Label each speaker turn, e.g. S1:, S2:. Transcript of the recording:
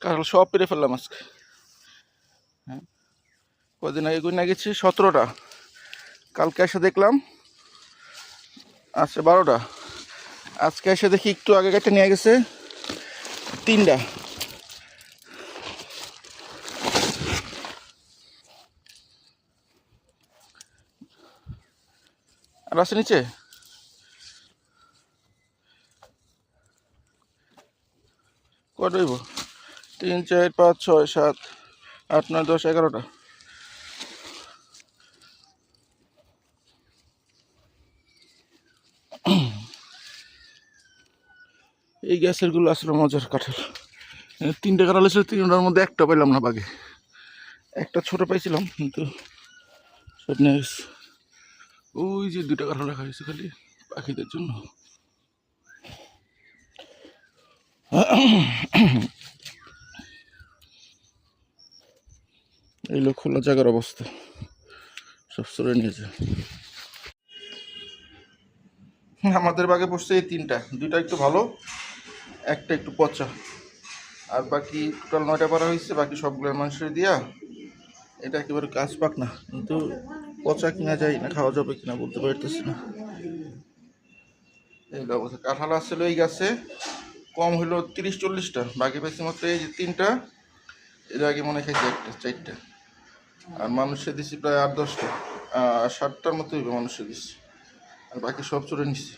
S1: কাঁঠাল সব পেরে ফেললাম আজকে। হ্যাঁ, কদিন আগে গুনে গেছি 17টা, কালকে এসে দেখলাম আছে 12টা, আজকে এসে দেখি একটু আগে কেটে নিয়ে গেছে 3টা। আর আছে নিচে কত হইব? 3 4 5 6 7 8 9 10 11টা। এই গ্যাসের গুলো আসলে মজার কাঁঠাল। 3টে কাঁঠাল ছিল, 3টার মধ্যে একটা পাইলাম না বাগে। একটা ছোট পাইছিলাম কিন্তু সব নিয়ে গেছে। ওই যে 2টা কাঁঠাল রাখা হয়েছে খালি পাখিদের জন্য। এই লোক খোলা জায়গার অবস্থা, সব সরে নিয়েছে। আমাদের বাগে পড়ছে এই 3টা, 2টা একটু ভালো, একটা একটু পচা, আর বাকি টোটাল 9টা পারা হয়েছে। বাকি সবগুলো মানুষের দিয়া। এটা একেবারে কাজ পাক না, কিন্তু পচা কিনা যায় না, খাওয়া যাবে কিনা বলতে পারতেছি না। এই অবস্থা। কাঁঠাল আসছিল এই গাছে কম হইলো 30-40টা, বাকি পাইছি মাত্র এই যে 3টা। এর আগে মনে খাইছি 1টা 4টা, আর মানুষের দিছি প্রায় 8-10টা, 7টার মতো হইবে মানুষের দিছি, আর বাকি সব চড়ে নিচ্ছি।